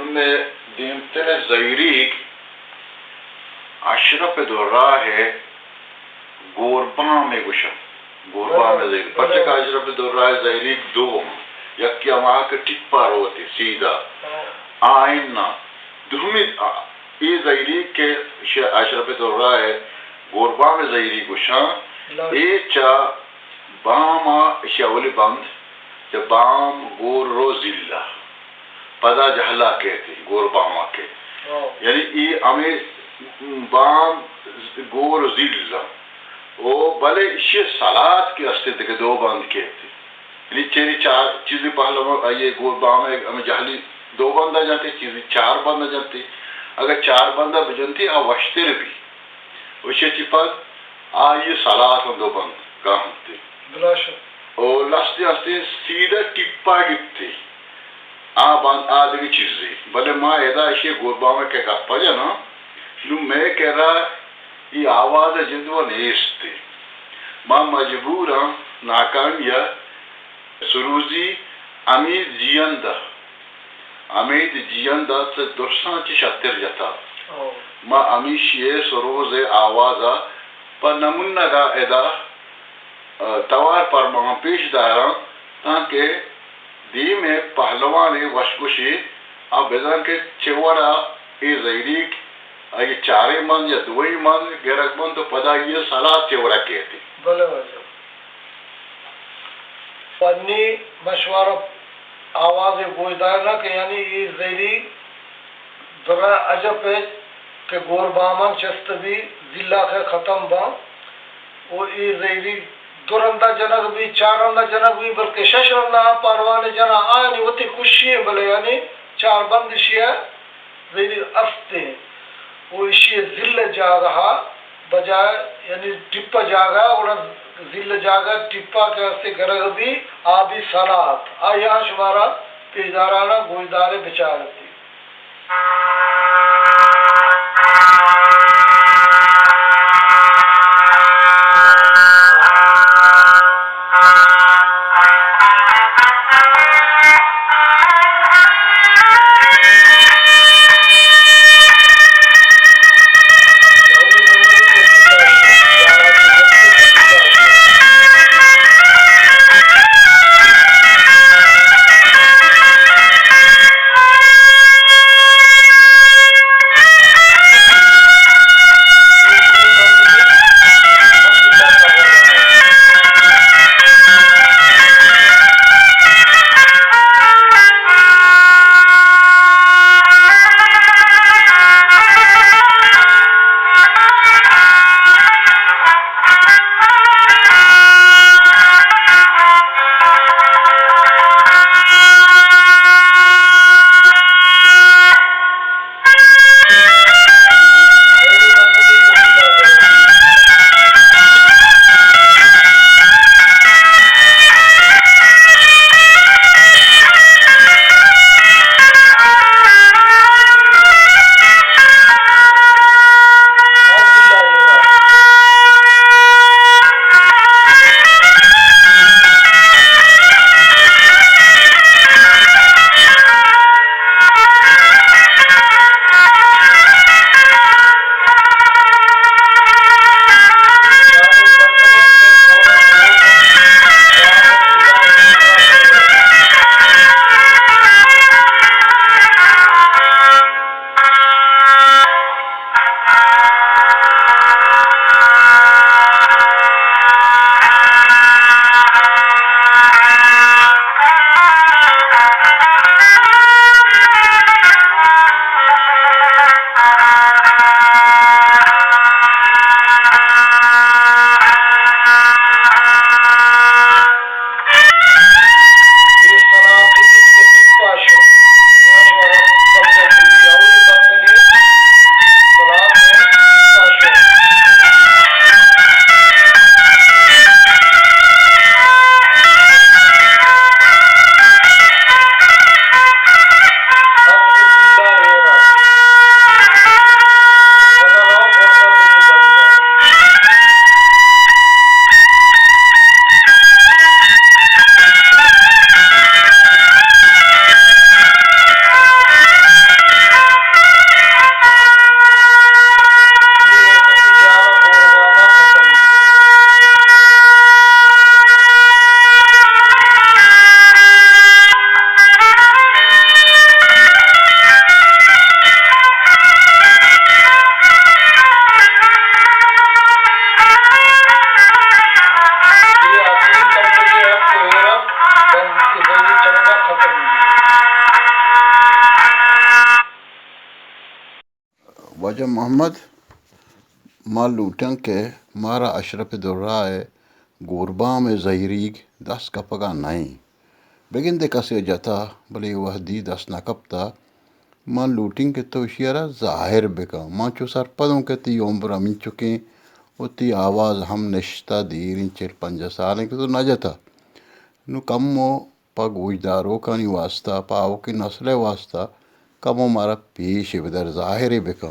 में dintene zayrik aşraf dorrahe gorbame guşam gorbame zayrik pacha ka aşraf dorrahe zayrik dom yakki ama ke tippa rote सीधा आइना दुहमी ये ज़ैरी के अशरफ दोरा है गोरबा में ज़ैरी गुशा ये चा बामा शावली बंद चा बाम गोर रोजिल्ला पदा जहला कहते गोरबामा के यानी ये हमें बाम गोर जिल्ला वो भले इसे सलाद के अस्तित्व के दो बंद कहते यानी चेरी चार चीज़ें पहले ये गोरबामा हमें जहली दो बंदा जाते चीज़ें चार बंदा जाते अगर चार बंदा बजनती आ वश्तिर भी उसे चिपक आ ये सलाह हम दो बंद गांवते और लास्टे लास्टे सीधा टिप्पा गिरते आ बंद आ देखी चीज़ें भले माँ ऐसा इसे गोरबा में क्या कर पाया ना लू मैं कह रहा ये आवाज़ जिंदवा नेस्ते माँ मजबूर हम नाकामिया सुरूजी अमीर जियंदा अमीद जियंदा से दोस्तांची शत्तर जाता माँ अमीशिये सरोज़े आवाज़ा पर नमुन्ना का ऐदा तवार पर माँ पेश दारा ताकि दी में पहलवाने वशकुशी अब बेदान के चेवरा ये ज़ैरीक ये चारे मन या दुई मन गेरक मन तो पदा ये सलाह चेवरा कहती भले वजह पन्नी मशवरा आवाज़ गोजदार के यानी ये ज़ैरी जरा अजब है कि गोरबामन चस्त भी जिला के ख़त्म बा और ये ज़ैरी दुरंदा जनक भी चारंदा जनक भी बल्कि शशरंदा पारवाने जना आने वो ती खुशी है भले यानी चार बंद शिया ज़ैरी अस्ते वो इसी जिले जागा बजाय यानी टिप्पा जागा और जिले जागा टिप्पा के अस्ते गरग भी आदि सलात आया शुमारा पेदाराना गोजदारे बिचारती ख्वाजा मोहम्मद माल लूटन के मारा अशरफ दुर्राए गोरबा में जहरीग दस कपगा नहीं बेगिन दे कसे जता भले वह दी दस नकपता मां लूटिंग के तो शियरा जाहिर बेका मां चो सर पदों के ती उम्र मिन चुके उती आवाज़ हम निश्ता दीर इन 4-5 साल के तो न जता नु कमो पग उजदारो का नहीं वास्ता पाओ की नस्ल वास्ता कमो मारा पेश बेदर जाहिर बेका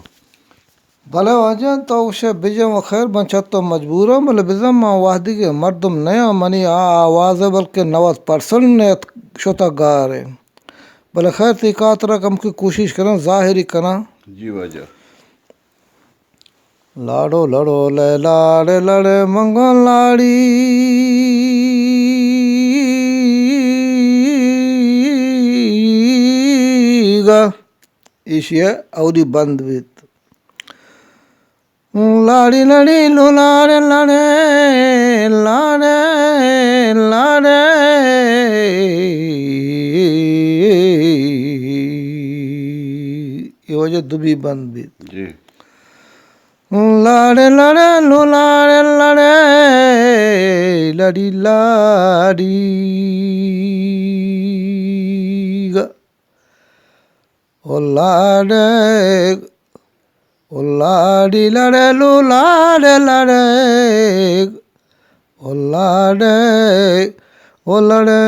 भले वजन तो उसे बिजम खैर बचा तो मजबूर है मतलब बिजम वाहदी के मर्दम नया मनी आवाज़ है बल्कि 90% ने शोता गार है भले खैर ती कातरा कम की कोशिश करना जाहिरी करना जी वजह लाडो लड़ो ले लाड़े लड़े मंगल लाड़ी गा इशिया औरी बंद भी लाड़ी लड़ी लो लाड़े लाड़े लाड़े लाड़े ये वजह दुबी बंद भी जी लाड़े लाड़े लो लाड़े लाड़े लड़ी लाड़ी ओ लाड़े ओ लाड़ी लड़े लो लाड़े लड़े ओ लाड़े ओ लड़े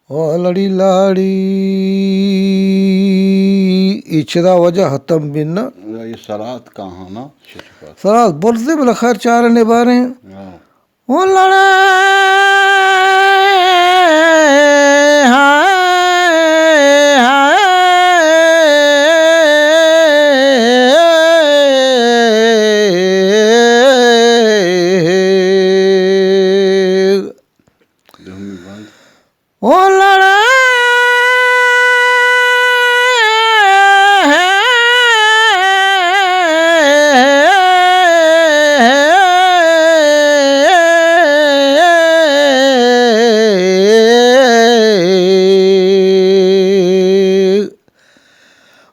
ओ लड़ी लाड़ी इच्छा वजह हतम बिन ये सलात कहाँ ना सलात बोलते बोला खैर चार निभा रहे हैं ओ लड़े ओ लड़े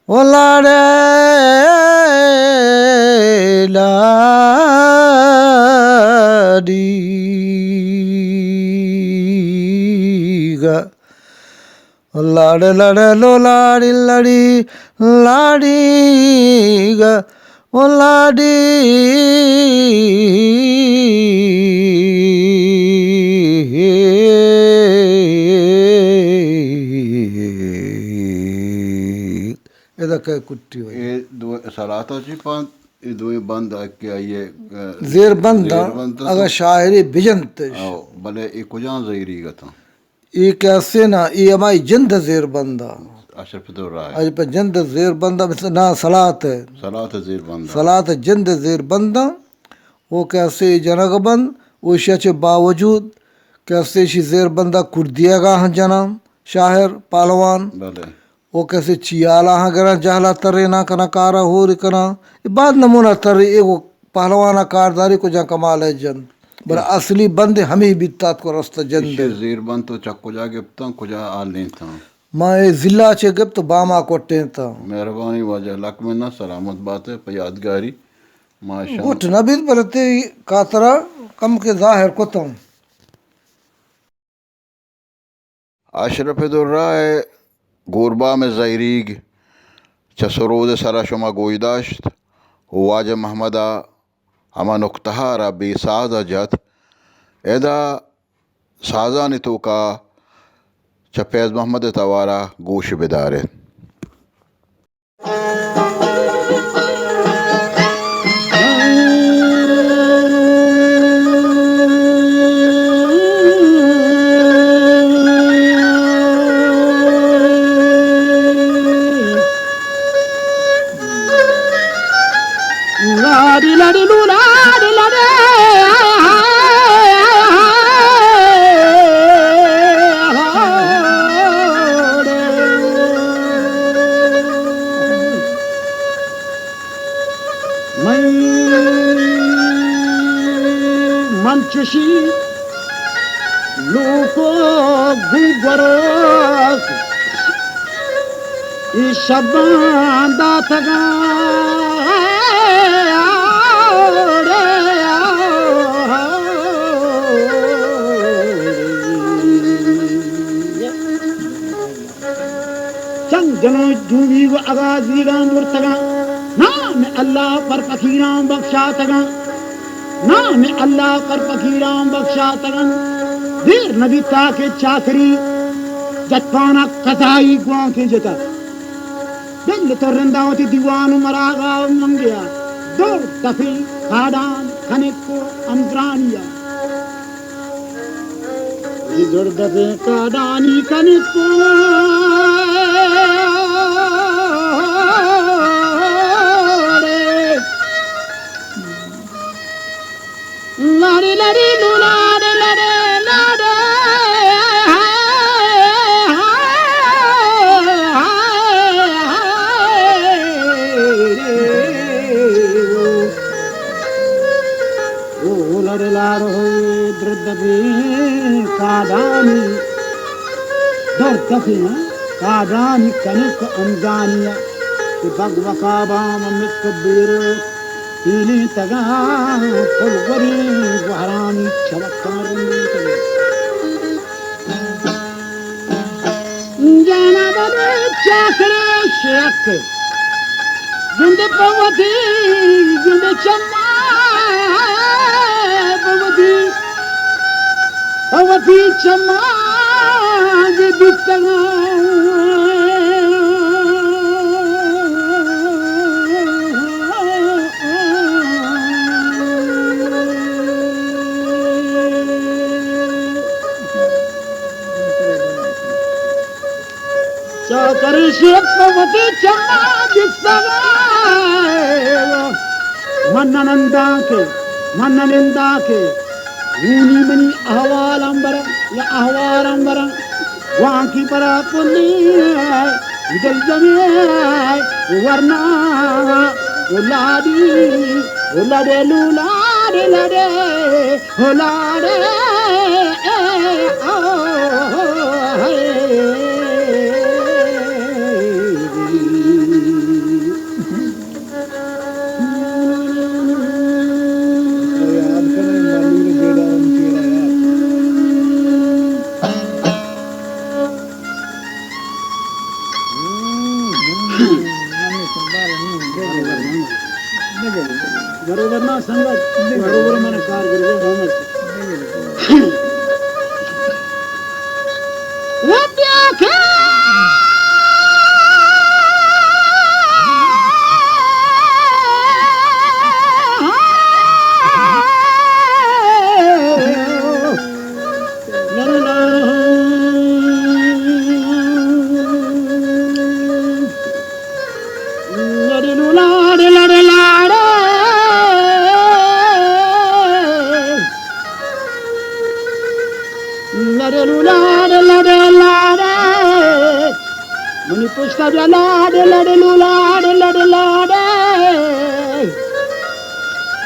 ओ लाड़े लाड़ी गा लाड़े लड़े लो लाड़ी लड़ी लाड़ी गा ओ लाड़ी इधर कुट्टी ये दो सलातो जी पान ये दो बंद क्या ये जेर बंद अगर शायरी बिजंत भले एक कुजान जहरी का था ये कैसे ना ये हमारी जिंद जेर बंदा अशरफ दुर्राए आज पे जिंद जेर बंदा ना सलात है सलात जेर बंदा सलात जिंद जेर बंदा वो कैसे जनक बंद वो शच बावजूद कैसे शी जेर बंदा कुर्दियागा हाँ जनाम शायर पालवान भले वो कैसे चियाला हाँ करा जहला तरे ना कना कारा हो रे कना ये बाद नमूना तरे एगो पहलवाना कारदारी को जहाँ कमाल है जन बर असली बंद हमें बीतात को रास्ता जन दे जेर बंद तो चक्को जाके तो कुजा आल नहीं था मैं जिला चे गप तो बामा कोटे था मेहरबानी वजह लक में ना सलामत बात है पर यादगारी माशा उठ न भी बरते कातरा कम के जाहिर को तुम अशरफ दुर्राए गोरबा में जहरीग चसरोद सरा शुमा गोईदाश्त वाज महमदा हमा नुकतहारा बेसादा जत एदा साजा नितो का चफैज़ मोहम्मद तवारा गोश बेदारे लाड़ी लाड़ी लू लाड़ी लाड़ी Luko Gugaros Ishabanda Taga Changano Juvi Agaziram Murtaga Naam Allah par Fakiram Baksha Taga Naam Allah par Fakiram Baksha Taga Dir Nabi Take Chakri Jatpana Kazai Guan ke Jata Dil Torrendavati Divanu Maraga Mangia Dur Tafi Kadan Kaneko Amdrania Dur Tafi Kadani Kaneko Lari lari lulade lade lade Oh lade laro drdabi kadani drdabi kadani kanik amzaniya bagwaka bam mikbir Ili taga polgori guharani chalakkarni taga Jana bade chakre shak Jinde pavati jinde chamma pavati chamma jinde taga Karishik pavati chamma jistaga Mannananda ke Uni mani ahvalambara ya ahvalambara Wanki para pulli idal jame warna uladi ulade lulade lade ulade बरोबर ना संगत बरोबर मन car करू Mani pushta lade lade lulade lade lade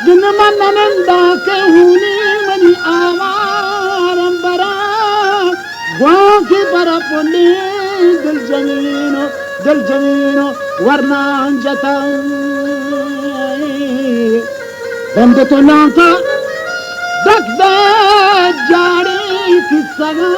Din manananda ke huni mani avarambara Gwanki para puni dil jamino warna anjata Bande to lanka dakda jari kisaga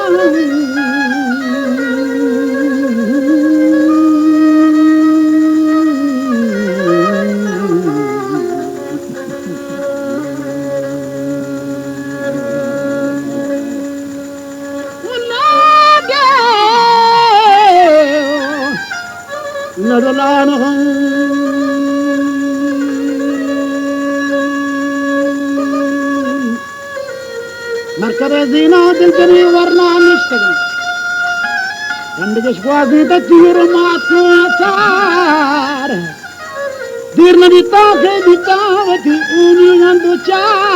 Markare zina dil jani warna nishtagan Randigesh gwazi da tiro maatko asar Dirna bitake bitavati uni gandu char